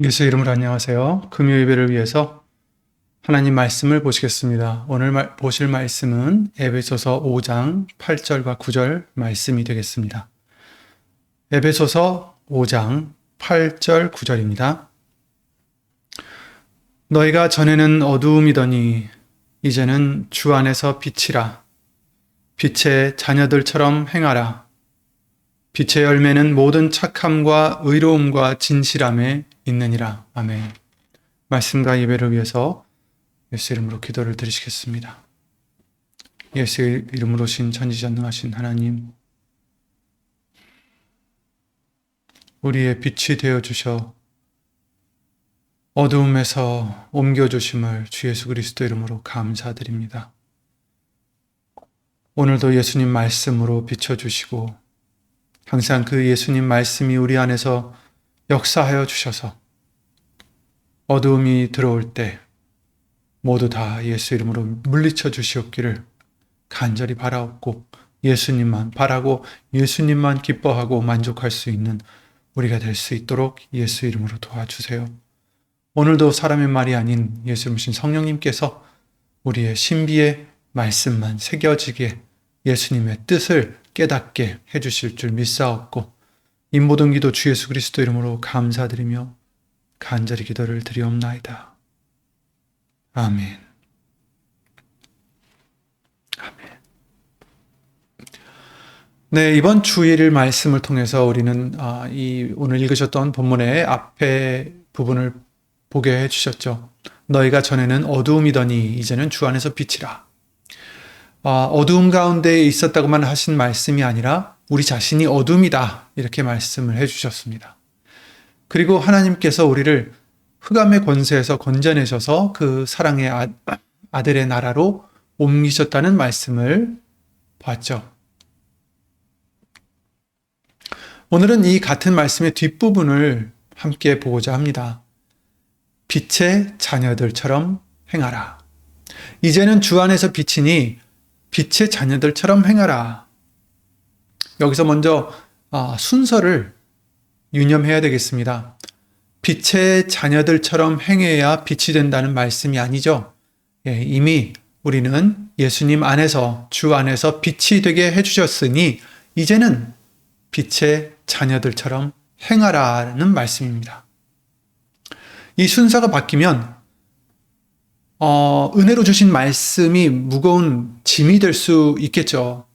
예수 이름으로 안녕하세요. 금요 예배를 위해서 하나님 말씀을 보시겠습니다. 오늘 보실 말씀은 에베소서 5장 8절과 9절 말씀이 되겠습니다. 에베소서 5장 8절 9절입니다. 너희가 전에는 어두움이더니 이제는 주 안에서 빛이라. 빛의 자녀들처럼 행하라. 빛의 열매는 모든 착함과 의로움과 진실함에 있느니라. 아멘. 말씀과 예배를 위해서 예수 이름으로 기도를 드리시겠습니다. 예수 이름으로 신 전지전능하신 하나님, 우리의 빛이 되어주셔 어두움에서 옮겨주심을 주 예수 그리스도 이름으로 감사드립니다. 오늘도 예수님 말씀으로 비춰주시고 항상 그 예수님 말씀이 우리 안에서 역사하여 주셔서 어두움이 들어올 때 모두 다 예수 이름으로 물리쳐 주시옵기를 간절히 바라옵고 예수님만 바라고 예수님만 기뻐하고 만족할 수 있는 우리가 될 수 있도록 예수 이름으로 도와주세요. 오늘도 사람의 말이 아닌 예수님이신 성령님께서 우리의 신비의 말씀만 새겨지게 예수님의 뜻을 깨닫게 해주실 줄 믿사옵고 이 모든 기도 주 예수 그리스도 이름으로 감사드리며 간절히 기도를 드리옵나이다. 아멘. 아멘. 네, 이번 주일 말씀을 통해서 우리는 오늘 읽으셨던 본문의 앞에 부분을 보게 해주셨죠. 너희가 전에는 어두움이더니 이제는 주 안에서 빛이라. 어두움 가운데 있었다고만 하신 말씀이 아니라 우리 자신이 어둠이다 이렇게 말씀을 해주셨습니다. 그리고 하나님께서 우리를 흑암의 권세에서 건져내셔서 그 사랑의 아들의 나라로 옮기셨다는 말씀을 봤죠. 오늘은 이 같은 말씀의 뒷부분을 함께 보고자 합니다. 빛의 자녀들처럼 행하라. 이제는 주 안에서 빛이니 빛의 자녀들처럼 행하라. 여기서 먼저 순서를 유념해야 되겠습니다. 빛의 자녀들처럼 행해야 빛이 된다는 말씀이 아니죠. 이미 우리는 예수님 안에서 주 안에서 빛이 되게 해주셨으니 이제는 빛의 자녀들처럼 행하라는 말씀입니다. 이 순서가 바뀌면 은혜로 주신 말씀이 무거운 짐이 될 수 있겠죠.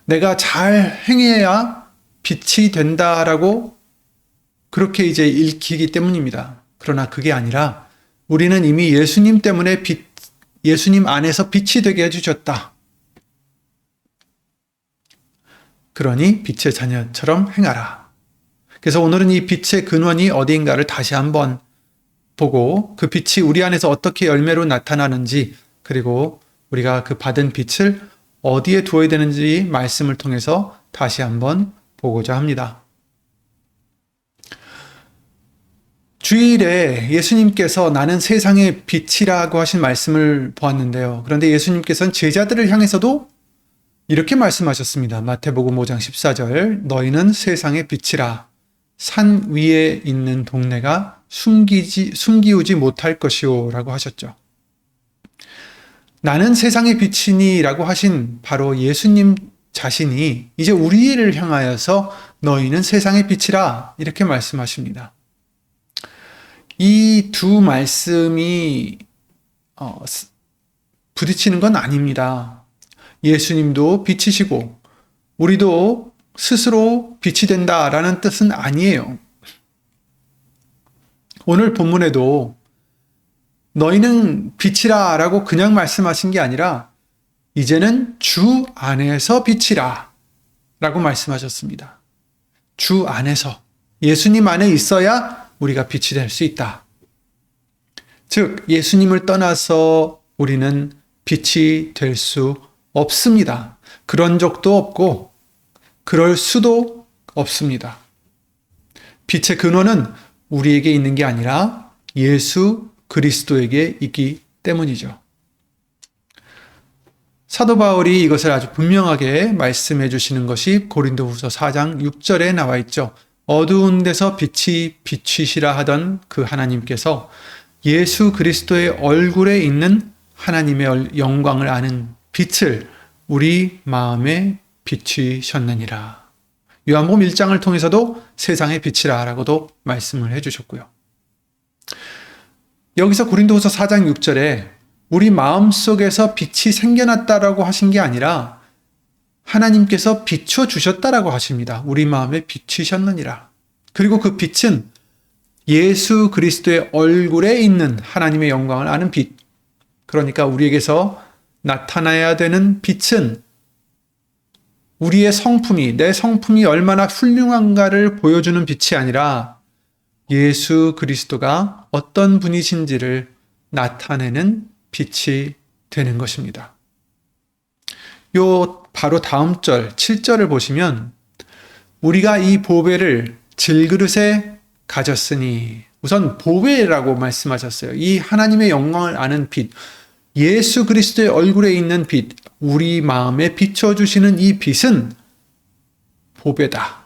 내가 잘 행해야 빛이 된다라고 그렇게 이제 읽히기 때문입니다. 그러나 그게 아니라 우리는 이미 예수님 때문에 예수님 안에서 빛이 되게 해주셨다. 그러니 빛의 자녀처럼 행하라. 그래서 오늘은 이 빛의 근원이 어디인가를 다시 한번 보고 그 빛이 우리 안에서 어떻게 열매로 나타나는지 그리고 우리가 그 받은 빛을 어디에 두어야 되는지 말씀을 통해서 다시 한번 보고자 합니다. 주일에 예수님께서 나는 세상의 빛이라고 하신 말씀을 보았는데요. 그런데 예수님께서는 제자들을 향해서도 이렇게 말씀하셨습니다. 마태복음 5장 14절 너희는 세상의 빛이라 산 위에 있는 동네가 숨기우지 못할 것이오 라고 하셨죠. 나는 세상의 빛이니 라고 하신 바로 예수님 자신이 이제 우리를 향하여서 너희는 세상의 빛이라 이렇게 말씀하십니다. 이 두 말씀이 부딪히는 건 아닙니다. 예수님도 빛이시고 우리도 스스로 빛이 된다라는 뜻은 아니에요. 오늘 본문에도 너희는 빛이라 라고 그냥 말씀하신 게 아니라 이제는 주 안에서 빛이라 라고 말씀하셨습니다. 주 안에서 예수님 안에 있어야 우리가 빛이 될 수 있다. 즉 예수님을 떠나서 우리는 빛이 될 수 없습니다. 그런 적도 없고 그럴 수도 없습니다. 빛의 근원은 우리에게 있는 게 아니라 예수 그리스도에게 있기 때문이죠. 사도 바울이 이것을 아주 분명하게 말씀해 주시는 것이 고린도후서 4장 6절에 나와 있죠. 어두운 데서 빛이 비추시라 하던 그 하나님께서 예수 그리스도의 얼굴에 있는 하나님의 영광을 아는 빛을 우리 마음에 비추셨느니라. 요한복음 1장을 통해서도 세상의 빛이라 라고도 말씀을 해주셨고요. 여기서 고린도후서 4장 6절에 우리 마음속에서 빛이 생겨났다라고 하신 게 아니라 하나님께서 비춰주셨다라고 하십니다. 우리 마음에 비추셨느니라. 그리고 그 빛은 예수 그리스도의 얼굴에 있는 하나님의 영광을 아는 빛. 그러니까 우리에게서 나타나야 되는 빛은 우리의 성품이, 내 성품이 얼마나 훌륭한가를 보여주는 빛이 아니라 예수 그리스도가 어떤 분이신지를 나타내는 빛이 되는 것입니다. 요 바로 다음 절 7절을 보시면 우리가 이 보배를 질그릇에 가졌으니, 우선 보배라고 말씀하셨어요. 이 하나님의 영광을 아는 빛, 예수 그리스도의 얼굴에 있는 빛, 우리 마음에 비춰주시는 이 빛은 보배다.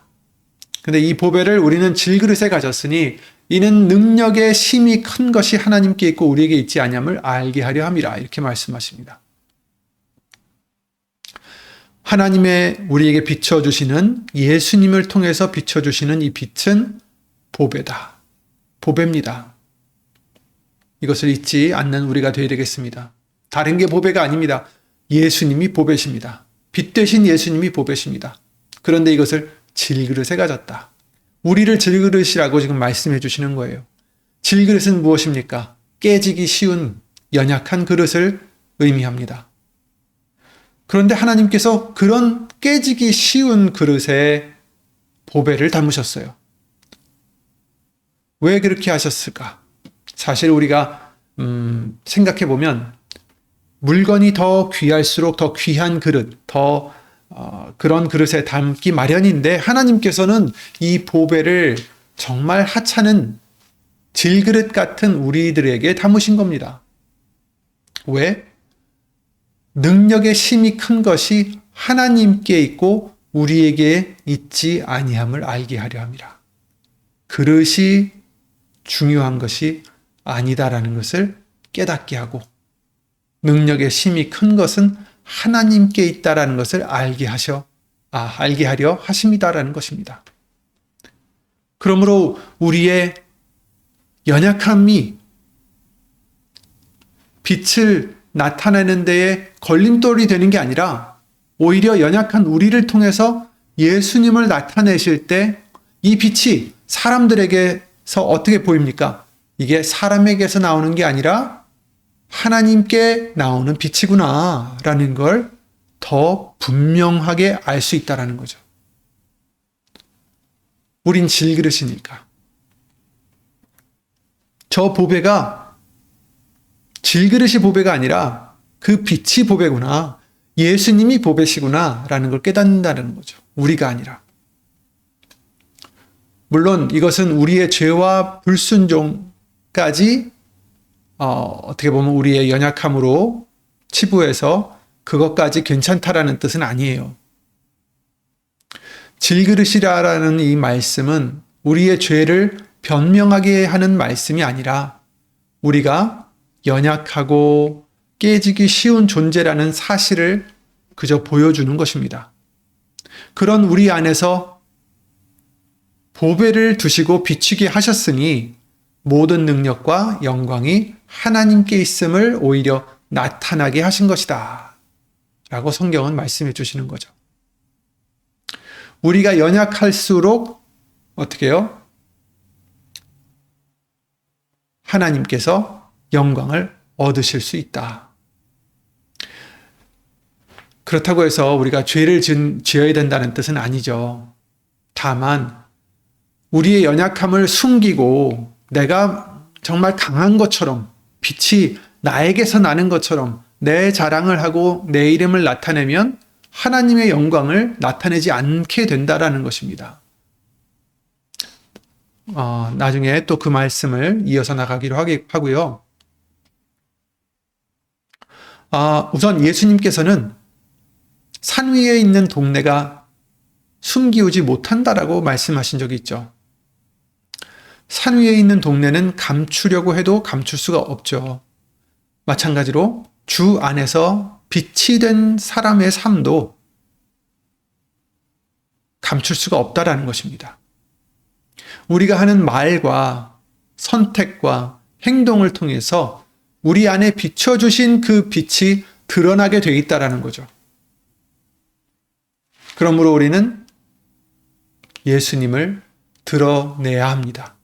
근데 이 보배를 우리는 질그릇에 가졌으니 이는 능력의 심이 큰 것이 하나님께 있고 우리에게 있지 아니함을 알게 하려 함이라. 이렇게 말씀하십니다. 하나님의 우리에게 비춰주시는, 예수님을 통해서 비춰주시는 이 빛은 보배다. 보배입니다. 이것을 잊지 않는 우리가 되어야 되겠습니다. 다른 게 보배가 아닙니다. 예수님이 보배십니다. 빛 대신 예수님이 보배십니다. 그런데 이것을 질그릇에 가졌다. 우리를 질그릇이라고 지금 말씀해 주시는 거예요. 질그릇은 무엇입니까? 깨지기 쉬운 연약한 그릇을 의미합니다. 그런데 하나님께서 그런 깨지기 쉬운 그릇에 보배를 담으셨어요. 왜 그렇게 하셨을까? 사실 우리가 생각해 보면 물건이 더 귀할수록 더 귀한 그릇, 더 그런 그릇에 담기 마련인데 하나님께서는 이 보배를 정말 하찮은 질그릇 같은 우리들에게 담으신 겁니다. 왜? 능력의 심이 큰 것이 하나님께 있고 우리에게 있지 아니함을 알게 하려 함이라. 그릇이 중요한 것이 아니다라는 것을 깨닫게 하고 능력의 심이 큰 것은 하나님께 있다라는 것을 알게 하려 하십니다라는 것입니다. 그러므로 우리의 연약함이 빛을 나타내는 데에 걸림돌이 되는 게 아니라 오히려 연약한 우리를 통해서 예수님을 나타내실 때 이 빛이 사람들에게서 어떻게 보입니까? 이게 사람에게서 나오는 게 아니라 하나님께 나오는 빛이구나 라는 걸 더 분명하게 알 수 있다는 거죠. 우린 질그릇이니까. 저 보배가 질그릇이 보배가 아니라 그 빛이 보배구나, 예수님이 보배시구나 라는 걸 깨닫는다는 거죠. 우리가 아니라. 물론 이것은 우리의 죄와 불순종까지 어떻게 보면 우리의 연약함으로 치부해서 그것까지 괜찮다라는 뜻은 아니에요. 질그릇이라는 이 말씀은 우리의 죄를 변명하게 하는 말씀이 아니라 우리가 연약하고 깨지기 쉬운 존재라는 사실을 그저 보여주는 것입니다. 그런 우리 안에서 보배를 두시고 비추게 하셨으니 모든 능력과 영광이 하나님께 있음을 오히려 나타나게 하신 것이다 라고 성경은 말씀해 주시는 거죠. 우리가 연약할수록 어떻게 해요? 하나님께서 영광을 얻으실 수 있다. 그렇다고 해서 우리가 죄를 지어야 된다는 뜻은 아니죠. 다만 우리의 연약함을 숨기고 내가 정말 강한 것처럼, 빛이 나에게서 나는 것처럼 내 자랑을 하고 내 이름을 나타내면 하나님의 영광을 나타내지 않게 된다라는 것입니다. 나중에 또 그 말씀을 이어서 나가기로 하고요. 우선 예수님께서는 산 위에 있는 동네가 숨기우지 못한다라고 말씀하신 적이 있죠. 산 위에 있는 동네는 감추려고 해도 감출 수가 없죠. 마찬가지로 주 안에서 빛이 된 사람의 삶도 감출 수가 없다라는 것입니다. 우리가 하는 말과 선택과 행동을 통해서 우리 안에 비춰주신 그 빛이 드러나게 돼 있다라는 거죠. 그러므로 우리는 예수님을 드러내야 합니다.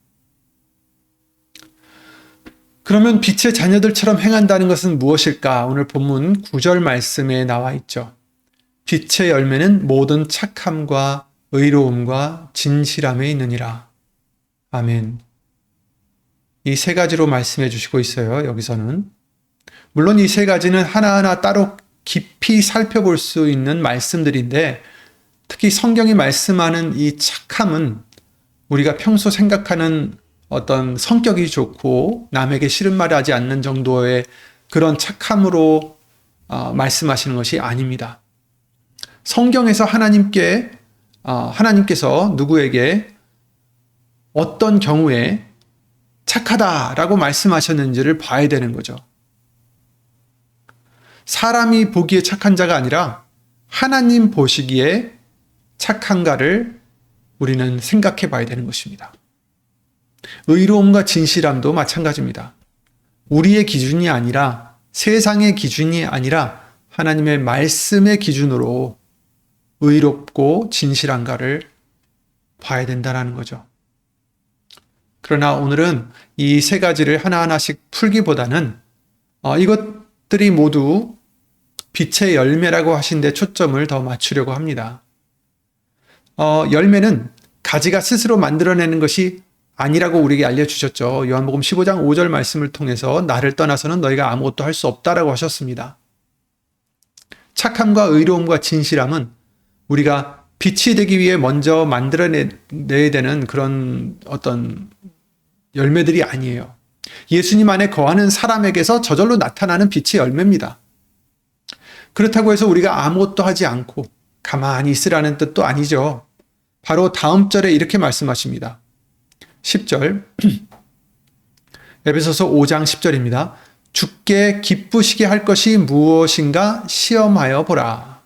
그러면 빛의 자녀들처럼 행한다는 것은 무엇일까? 오늘 본문 9절 말씀에 나와 있죠. 빛의 열매는 모든 착함과 의로움과 진실함에 있느니라. 아멘. 이 세 가지로 말씀해 주시고 있어요. 여기서는. 물론 이 세 가지는 하나하나 따로 깊이 살펴볼 수 있는 말씀들인데, 특히 성경이 말씀하는 이 착함은 우리가 평소 생각하는 어떤 성격이 좋고 남에게 싫은 말을 하지 않는 정도의 그런 착함으로 말씀하시는 것이 아닙니다. 성경에서 하나님께서 누구에게 어떤 경우에 착하다라고 말씀하셨는지를 봐야 되는 거죠. 사람이 보기에 착한 자가 아니라 하나님 보시기에 착한가를 우리는 생각해 봐야 되는 것입니다. 의로움과 진실함도 마찬가지입니다. 우리의 기준이 아니라, 세상의 기준이 아니라 하나님의 말씀의 기준으로 의롭고 진실한가를 봐야 된다는 거죠. 그러나 오늘은 이 세 가지를 하나하나씩 풀기보다는 이것들이 모두 빛의 열매라고 하신 데 초점을 더 맞추려고 합니다. 열매는 가지가 스스로 만들어내는 것이 아니라고 우리에게 알려주셨죠. 요한복음 15장 5절 말씀을 통해서 나를 떠나서는 너희가 아무것도 할 수 없다라고 하셨습니다. 착함과 의로움과 진실함은 우리가 빛이 되기 위해 먼저 만들어내야 되는 그런 어떤 열매들이 아니에요. 예수님 안에 거하는 사람에게서 저절로 나타나는 빛의 열매입니다. 그렇다고 해서 우리가 아무것도 하지 않고 가만히 있으라는 뜻도 아니죠. 바로 다음 절에 이렇게 말씀하십니다. 10절, 에베소서 5장 10절입니다. 주께 기쁘시게 할 것이 무엇인가 시험하여 보라.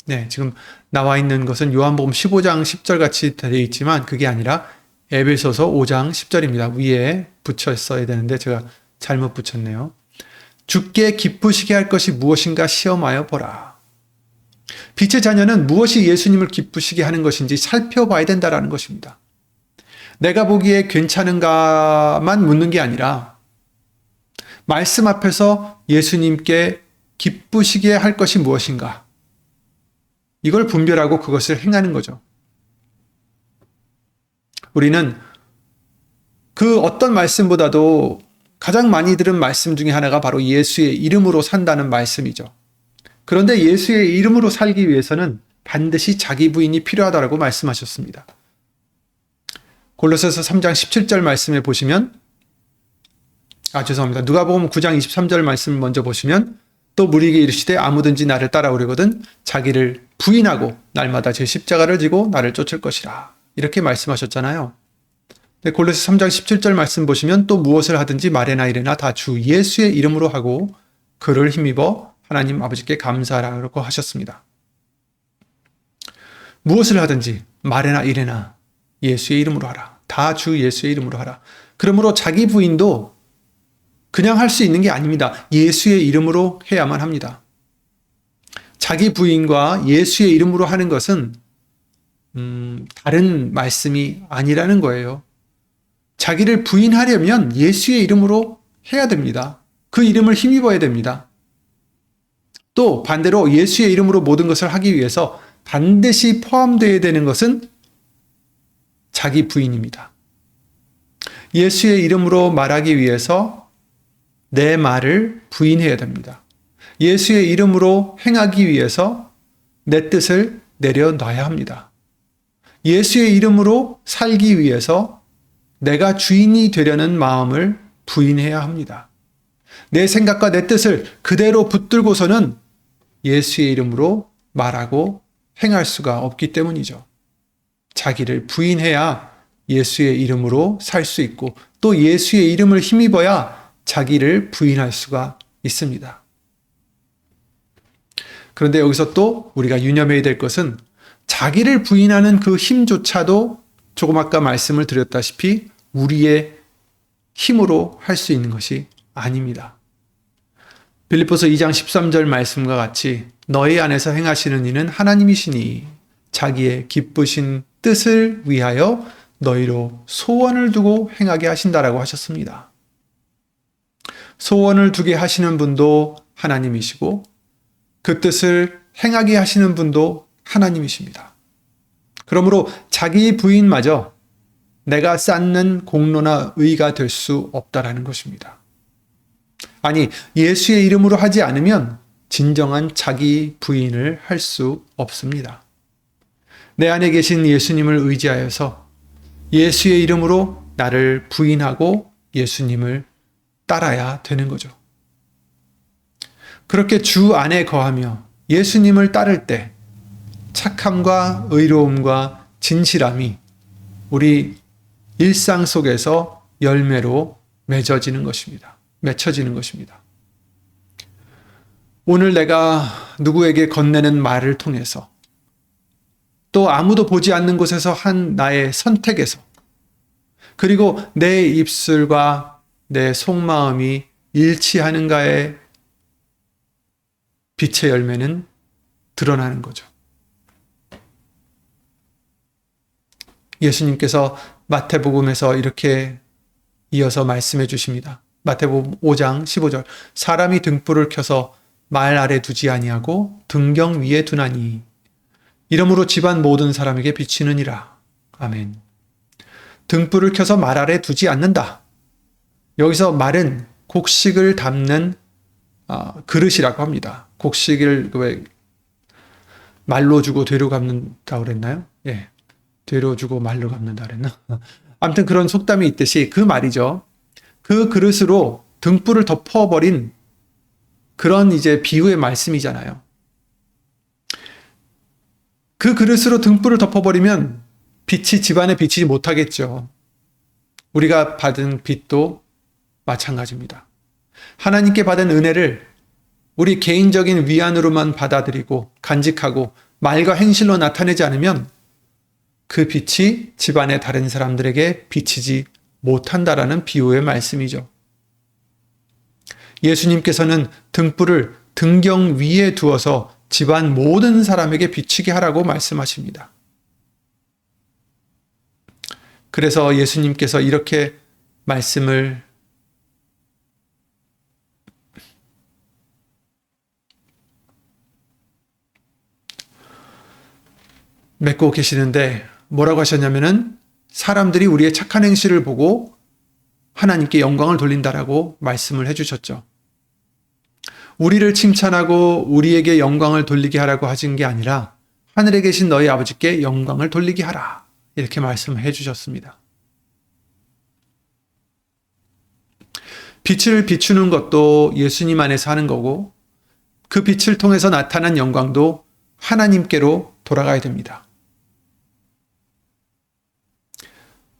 네, 지금 나와 있는 것은 요한복음 15장 10절 같이 되어 있지만 그게 아니라 에베소서 5장 10절입니다. 위에 붙였어야 되는데 제가 잘못 붙였네요. 주께 기쁘시게 할 것이 무엇인가 시험하여 보라. 빛의 자녀는 무엇이 예수님을 기쁘시게 하는 것인지 살펴봐야 된다는 것입니다. 내가 보기에 괜찮은가만 묻는 게 아니라 말씀 앞에서 예수님께 기쁘시게 할 것이 무엇인가, 이걸 분별하고 그것을 행하는 거죠. 우리는 그 어떤 말씀보다도 가장 많이 들은 말씀 중에 하나가 바로 예수의 이름으로 산다는 말씀이죠. 그런데 예수의 이름으로 살기 위해서는 반드시 자기 부인이 필요하다고 말씀하셨습니다. 골로새서 3장 17절 말씀에 보시면, 누가복음 9장 23절 말씀을 먼저 보시면, 또 무리에게 이르시되 아무든지 나를 따라오려거든 자기를 부인하고 날마다 제 십자가를 지고 나를 쫓을 것이라. 이렇게 말씀하셨잖아요. 골로새 3장 17절 말씀 보시면 또 무엇을 하든지 말이나 이래나 다 주 예수의 이름으로 하고 그를 힘입어 하나님 아버지께 감사하라고 하셨습니다. 무엇을 하든지 말이나 이래나 예수의 이름으로 하라. 다 주 예수의 이름으로 하라. 그러므로 자기 부인도 그냥 할 수 있는 게 아닙니다. 예수의 이름으로 해야만 합니다. 자기 부인과 예수의 이름으로 하는 것은 다른 말씀이 아니라는 거예요. 자기를 부인하려면 예수의 이름으로 해야 됩니다. 그 이름을 힘입어야 됩니다. 또 반대로 예수의 이름으로 모든 것을 하기 위해서 반드시 포함되어야 되는 것은 자기 부인입니다. 예수의 이름으로 말하기 위해서 내 말을 부인해야 됩니다. 예수의 이름으로 행하기 위해서 내 뜻을 내려놔야 합니다. 예수의 이름으로 살기 위해서 내가 주인이 되려는 마음을 부인해야 합니다. 내 생각과 내 뜻을 그대로 붙들고서는 예수의 이름으로 말하고 행할 수가 없기 때문이죠. 자기를 부인해야 예수의 이름으로 살 수 있고 또 예수의 이름을 힘입어야 자기를 부인할 수가 있습니다. 그런데 여기서 또 우리가 유념해야 될 것은 자기를 부인하는 그 힘조차도 조금 아까 말씀을 드렸다시피 우리의 힘으로 할 수 있는 것이 아닙니다. 빌립보서 2장 13절 말씀과 같이 너희 안에서 행하시는 이는 하나님이시니 자기의 기쁘신 뜻을 위하여 너희로 소원을 두고 행하게 하신다라고 하셨습니다. 소원을 두게 하시는 분도 하나님이시고 그 뜻을 행하게 하시는 분도 하나님이십니다. 그러므로 자기 부인마저 내가 쌓는 공로나 의가 될 수 없다라는 것입니다. 아니, 예수의 이름으로 하지 않으면 진정한 자기 부인을 할 수 없습니다. 내 안에 계신 예수님을 의지하여서 예수의 이름으로 나를 부인하고 예수님을 따라야 되는 거죠. 그렇게 주 안에 거하며 예수님을 따를 때 착함과 의로움과 진실함이 우리 일상 속에서 열매로 맺혀지는 것입니다. 오늘 내가 누구에게 건네는 말을 통해서 또 아무도 보지 않는 곳에서 한 나의 선택에서 그리고 내 입술과 내 속마음이 일치하는가에 빛의 열매는 드러나는 거죠. 예수님께서 마태복음에서 이렇게 이어서 말씀해 주십니다. 마태복음 5장 15절 사람이 등불을 켜서 말 아래 두지 아니하고 등경 위에 두나니 이러므로 집안 모든 사람에게 비치느니라. 아멘. 등불을 켜서 말 아래 두지 않는다. 여기서 말은 곡식을 담는 그릇이라고 합니다. 곡식을 왜 말로 주고 되로 갚는다고 그랬나요? 예. 되로 주고 말로 갚는다 그랬나? 아무튼 그런 속담이 있듯이 그 말이죠. 그 그릇으로 등불을 덮어버린 그런 이제 비유의 말씀이잖아요. 그 그릇으로 등불을 덮어버리면 빛이 집안에 비치지 못하겠죠. 우리가 받은 빛도 마찬가지입니다. 하나님께 받은 은혜를 우리 개인적인 위안으로만 받아들이고 간직하고 말과 행실로 나타내지 않으면 그 빛이 집안의 다른 사람들에게 비치지 못한다라는 비유의 말씀이죠. 예수님께서는 등불을 등경 위에 두어서 집안 모든 사람에게 비치게 하라고 말씀하십니다. 그래서 예수님께서 이렇게 말씀을 맺고 계시는데 뭐라고 하셨냐면은 사람들이 우리의 착한 행실을 보고 하나님께 영광을 돌린다라고 말씀을 해주셨죠. 우리를 칭찬하고 우리에게 영광을 돌리게 하라고 하신 게 아니라 하늘에 계신 너희 아버지께 영광을 돌리게 하라. 이렇게 말씀해 주셨습니다. 빛을 비추는 것도 예수님 안에서 하는 거고 그 빛을 통해서 나타난 영광도 하나님께로 돌아가야 됩니다.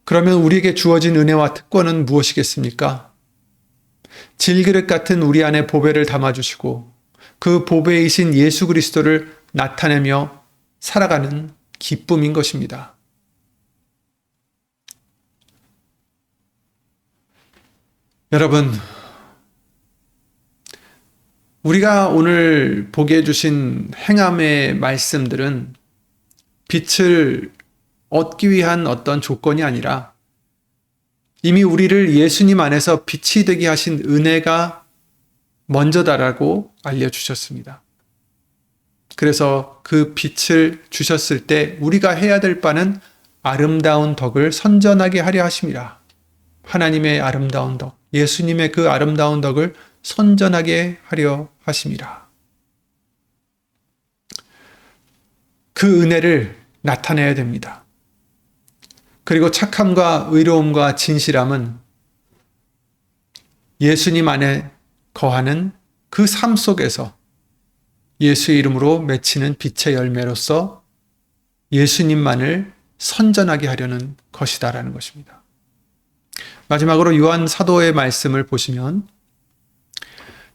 그러면 우리에게 주어진 은혜와 특권은 무엇이겠습니까? 질그릇 같은 우리 안에 보배를 담아주시고 그 보배이신 예수 그리스도를 나타내며 살아가는 기쁨인 것입니다. 여러분, 우리가 오늘 보게 해주신 행함의 말씀들은 빛을 얻기 위한 어떤 조건이 아니라 이미 우리를 예수님 안에서 빛이 되게 하신 은혜가 먼저다라고 알려주셨습니다. 그래서 그 빛을 주셨을 때 우리가 해야 될 바는 아름다운 덕을 선전하게 하려 하심이라. 하나님의 아름다운 덕, 예수님의 그 아름다운 덕을 선전하게 하려 하심이라. 그 은혜를 나타내야 됩니다. 그리고 착함과 의로움과 진실함은 예수님 안에 거하는 그 삶 속에서 예수의 이름으로 맺히는 빛의 열매로서 예수님만을 선전하게 하려는 것이다라는 것입니다. 마지막으로 요한 사도의 말씀을 보시면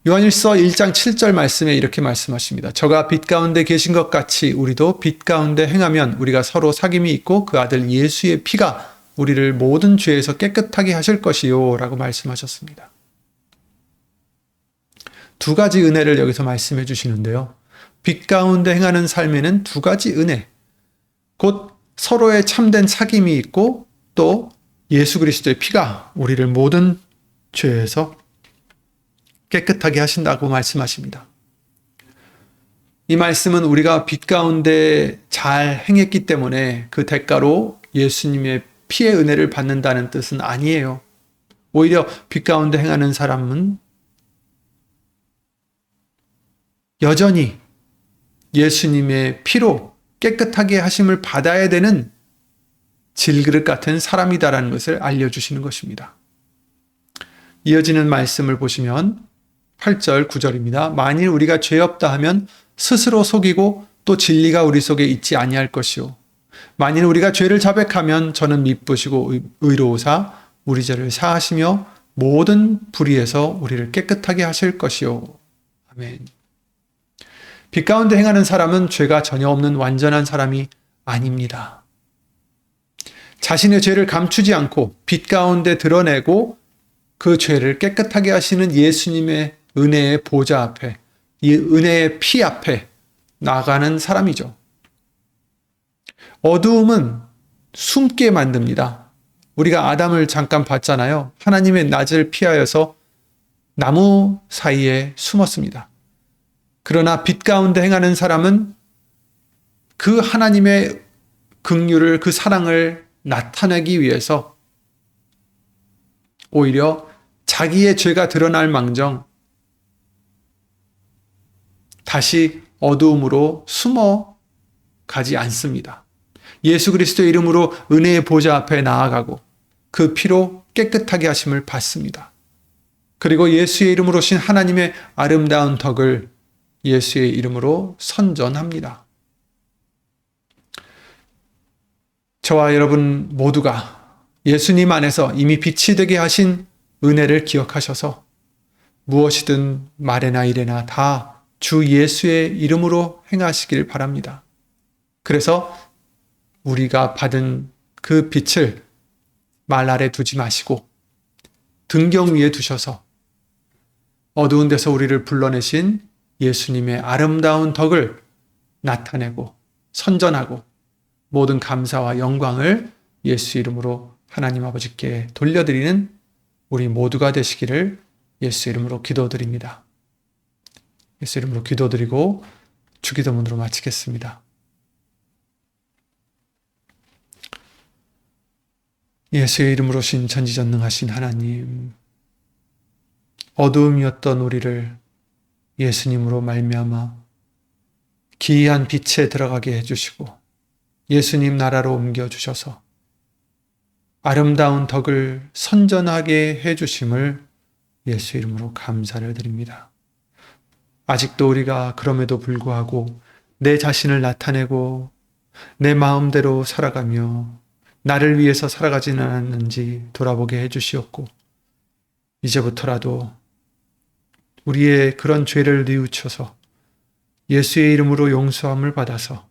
요한일서 1장 7절 말씀에 이렇게 말씀하십니다. 저가 빛 가운데 계신 것 같이 우리도 빛 가운데 행하면 우리가 서로 사귐이 있고 그 아들 예수의 피가 우리를 모든 죄에서 깨끗하게 하실 것이요 라고 말씀하셨습니다. 두 가지 은혜를 여기서 말씀해 주시는데요. 빛 가운데 행하는 삶에는 두 가지 은혜, 곧 서로의 참된 사귐이 있고 또 예수 그리스도의 피가 우리를 모든 죄에서 깨끗하게 하신다고 말씀하십니다. 이 말씀은 우리가 빛 가운데 잘 행했기 때문에 그 대가로 예수님의 피의 은혜를 받는다는 뜻은 아니에요. 오히려 빛 가운데 행하는 사람은 여전히 예수님의 피로 깨끗하게 하심을 받아야 되는 질그릇 같은 사람이다라는 것을 알려주시는 것입니다. 이어지는 말씀을 보시면 8절, 9절입니다. 만일 우리가 죄 없다 하면 스스로 속이고 또 진리가 우리 속에 있지 아니할 것이요. 만일 우리가 죄를 자백하면 저는 미쁘시고 의로우사 우리 죄를 사하시며 모든 불의에서 우리를 깨끗하게 하실 것이요. 아멘. 빛 가운데 행하는 사람은 죄가 전혀 없는 완전한 사람이 아닙니다. 자신의 죄를 감추지 않고 빛 가운데 드러내고 그 죄를 깨끗하게 하시는 예수님의 은혜의 보좌 앞에, 이 은혜의 피 앞에 나가는 사람이죠. 어두움은 숨게 만듭니다. 우리가 아담을 잠깐 봤잖아요. 하나님의 낯을 피하여서 나무 사이에 숨었습니다. 그러나 빛 가운데 행하는 사람은 그 하나님의 긍휼을, 그 사랑을 나타내기 위해서 오히려 자기의 죄가 드러날 망정 다시 어두움으로 숨어 가지 않습니다. 예수 그리스도의 이름으로 은혜의 보좌 앞에 나아가고 그 피로 깨끗하게 하심을 받습니다. 그리고 예수의 이름으로 신 하나님의 아름다운 덕을 예수의 이름으로 선전합니다. 저와 여러분 모두가 예수님 안에서 이미 빛이 되게 하신 은혜를 기억하셔서 무엇이든 말에나 일에나 다 주 예수의 이름으로 행하시길 바랍니다. 그래서 우리가 받은 그 빛을 말 아래 두지 마시고 등경 위에 두셔서 어두운 데서 우리를 불러내신 예수님의 아름다운 덕을 나타내고 선전하고 모든 감사와 영광을 예수 이름으로 하나님 아버지께 돌려드리는 우리 모두가 되시기를 예수 이름으로 기도드립니다. 예수 이름으로 기도드리고 주기도문으로 마치겠습니다. 예수의 이름으로 신 전지전능하신 하나님, 어두움이었던 우리를 예수님으로 말미암아 기이한 빛에 들어가게 해주시고 예수님 나라로 옮겨주셔서 아름다운 덕을 선전하게 해주심을 예수 이름으로 감사를 드립니다. 아직도 우리가 그럼에도 불구하고 내 자신을 나타내고 내 마음대로 살아가며 나를 위해서 살아가지는 않았는지 돌아보게 해주시옵고 이제부터라도 우리의 그런 죄를 뉘우쳐서 예수의 이름으로 용서함을 받아서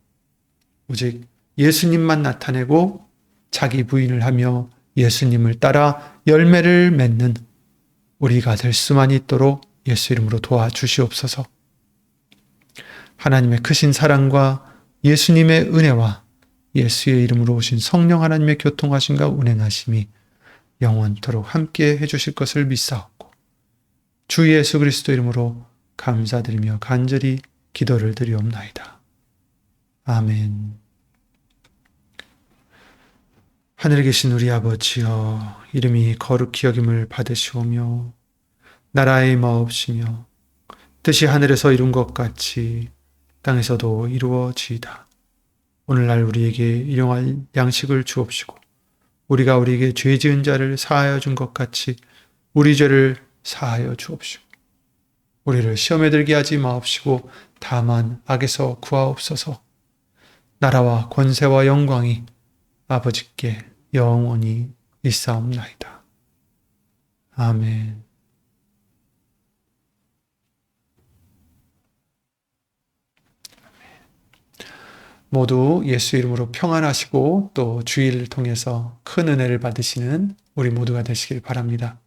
오직 예수님만 나타내고 자기 부인을 하며 예수님을 따라 열매를 맺는 우리가 될 수만 있도록 예수 이름으로 도와주시옵소서. 하나님의 크신 사랑과 예수님의 은혜와 예수의 이름으로 오신 성령 하나님의 교통하심과 운행하심이 영원토록 함께 해주실 것을 믿사옵고 주 예수 그리스도 이름으로 감사드리며 간절히 기도를 드리옵나이다. 아멘. 하늘에 계신 우리 아버지여, 이름이 거룩히 여김을 받으시오며 나라의 마옵시며 뜻이 하늘에서 이룬 것 같이 땅에서도 이루어지이다. 오늘날 우리에게 일용할 양식을 주옵시고 우리가 우리에게 죄 지은 자를 사하여 준 것 같이 우리 죄를 사하여 주옵시고 우리를 시험에 들게 하지 마옵시고 다만 악에서 구하옵소서. 나라와 권세와 영광이 아버지께 영원히 있사옵나이다. 아멘. 모두 예수 이름으로 평안하시고 또 주일을 통해서 큰 은혜를 받으시는 우리 모두가 되시길 바랍니다.